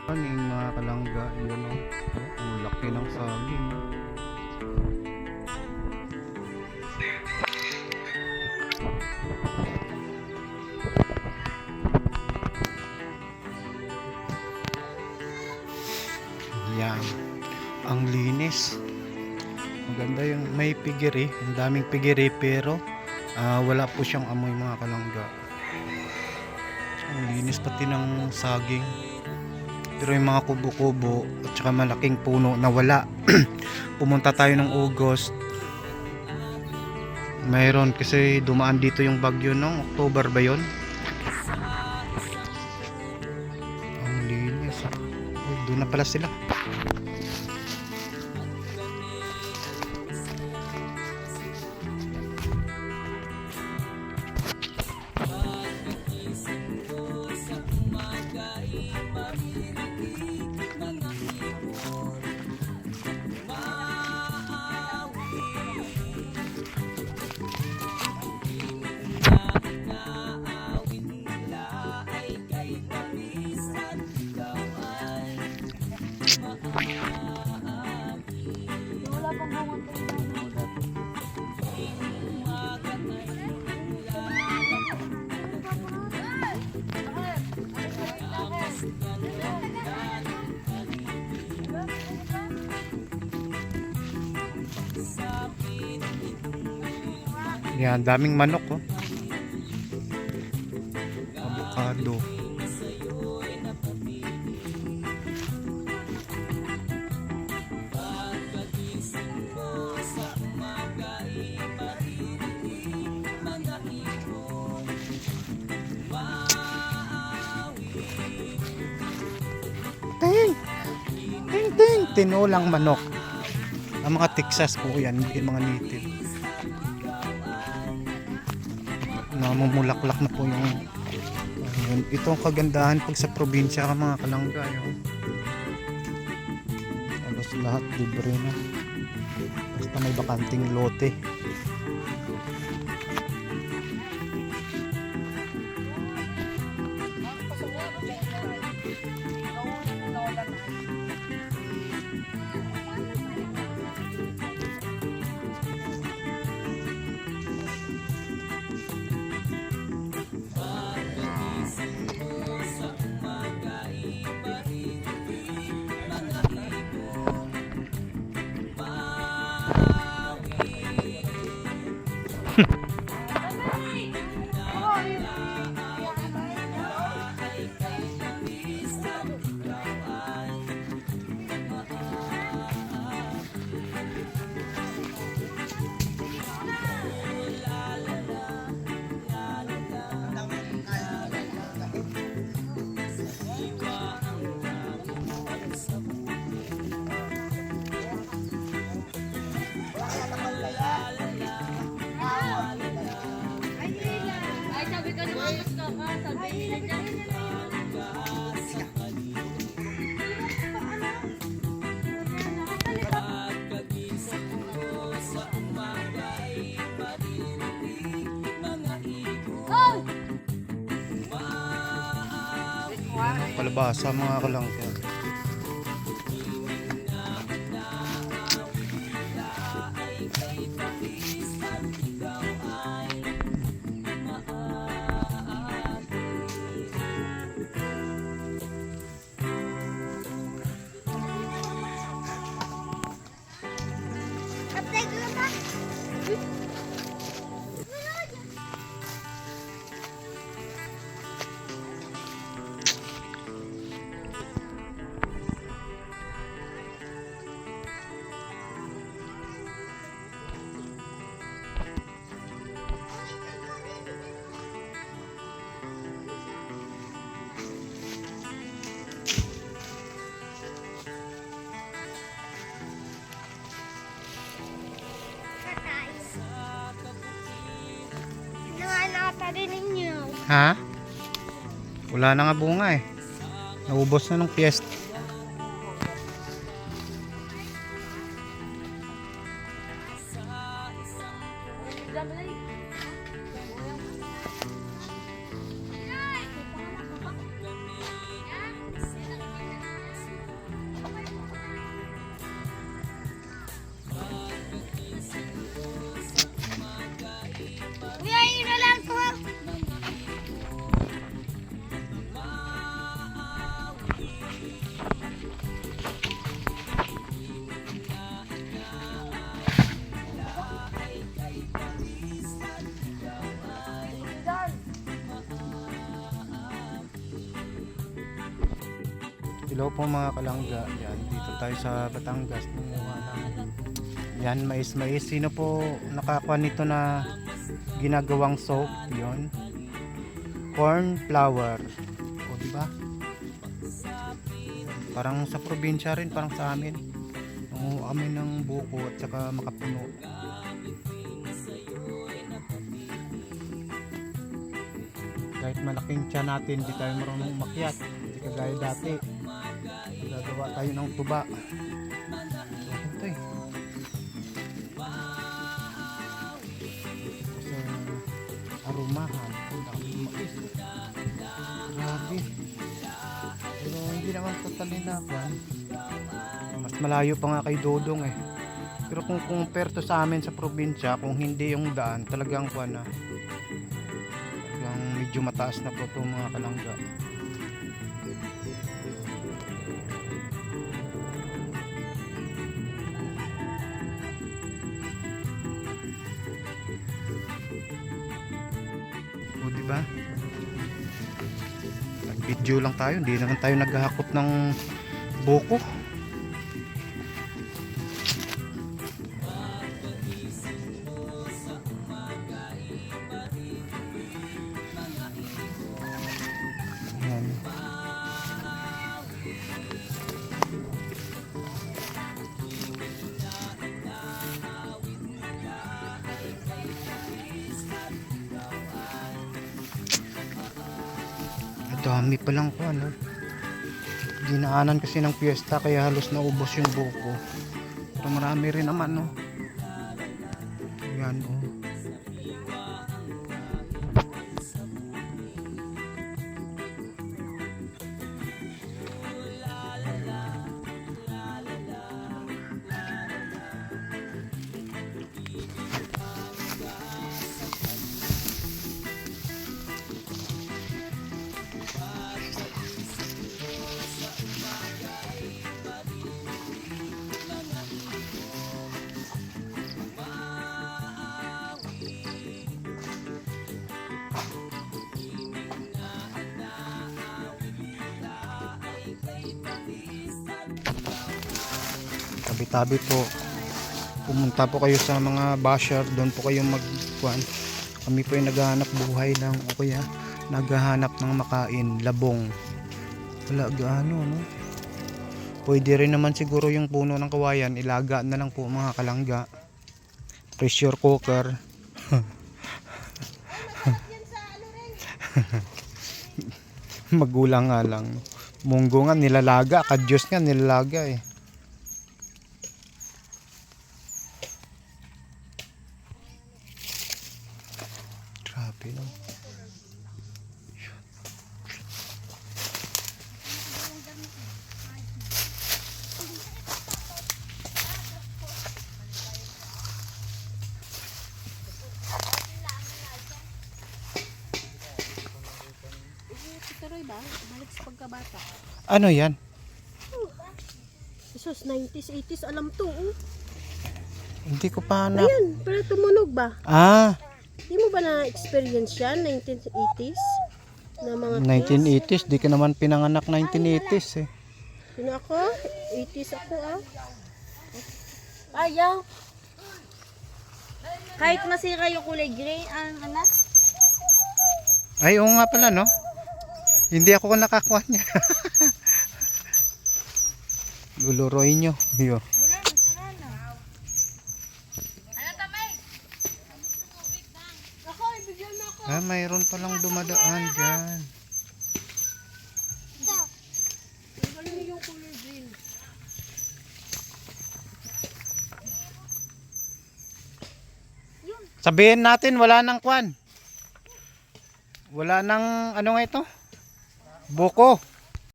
Ano yung mga kalangga, yun o. Ang laki ng saging. Yan. Ang linis. Maganda yung may pigiri. Ang daming pigiri pero wala po siyang amoy mga kalangga. Ang linis pati ng saging. Pero yung mga kubo-kubo at saka malaking puno na wala. Pumunta tayo ng August. Mayroon kasi dumaan dito yung bagyo ng October ba yun? Ang linis. Uy, doon na pala sila. Yan, daming manok oh. Avocado. Ting! Ting ting! Tinolang manok. Ang mga Texas po yan, hindi mga native. Namumulaklak na po yung ito ang kagandahan pag sa probinsya ka mga kalangga yun. Alos lahat libre na basta may bakanting lote. Palabasa mga kalangga. Ha? Wala na nga bunga eh. Naubos na ng piyesta. Hello po mga kalangga. Yan, dito tayo sa Batangas. Nanguha ng yan, mais. Sino po nakakuha nito na ginagawang soap? Yon. Corn flour. O diba? Parang sa probinsya rin, parang sa amin. Nanguha kami ng buko at saka makapuno. Kahit malaking tiyan natin, hindi tayo marunong umakyat. Hindi kagaya dati. Gagawa tayo ng tuba. Ito eh. Sa arumahan. Grabe. Pero hindi naman totally na pan. Mas malayo pa nga kay Dodong eh. Pero kung compare to sa amin sa probinsya, kung hindi yung daan, talagang kuwan na. Talagang medyo mataas na po itong mga kalangga. O diba? Nag-video lang tayo, hindi naman tayo naghahakot ng buko. Yan. Dami pa lang po ano. Dinaanan kasi ng piyesta kaya halos naubos yung buko. Pero marami rin naman no. Yan oh. Tabi-tabi po. Pumunta po kayo sa mga basher, doon po kayo magkuhan. Kami po ay naghahanap buhay ng o kaya naghahanap ng makain, labong. Wala gaano no. Pwede rin naman siguro yung puno ng kawayan, ilaga na lang po mga kalangga. Pressure cooker. Magulang nga lang. Munggo nga nilalaga, kadyos nga nilalaga eh. Grabe no. Turoy ba? Balik sa pagkabata. Ano yan? Isos, 90s, 80s, alam to. Oh. Hindi ko pa na... Ayan, pero tumunog ba? Ah, Di mo ba na-experience yan, 1980s? Na mga 1980s. Di ka naman pinanganak 1980s eh. Sino ako? 80s ako ah. Ayaw. Kahit masira yung kulay gray, ang anak. Ay, oo nga pala no. Hindi ako nakakuha niya. Luluroy nyo. Yo. Wala, masira na. Ano tamay? Ako, ibigyan mo ako. Ah, mayroon palang dumadaan dyan. Ano yung color green? Sabihin natin wala nang kwan. Wala nang ano nga ito? Buko.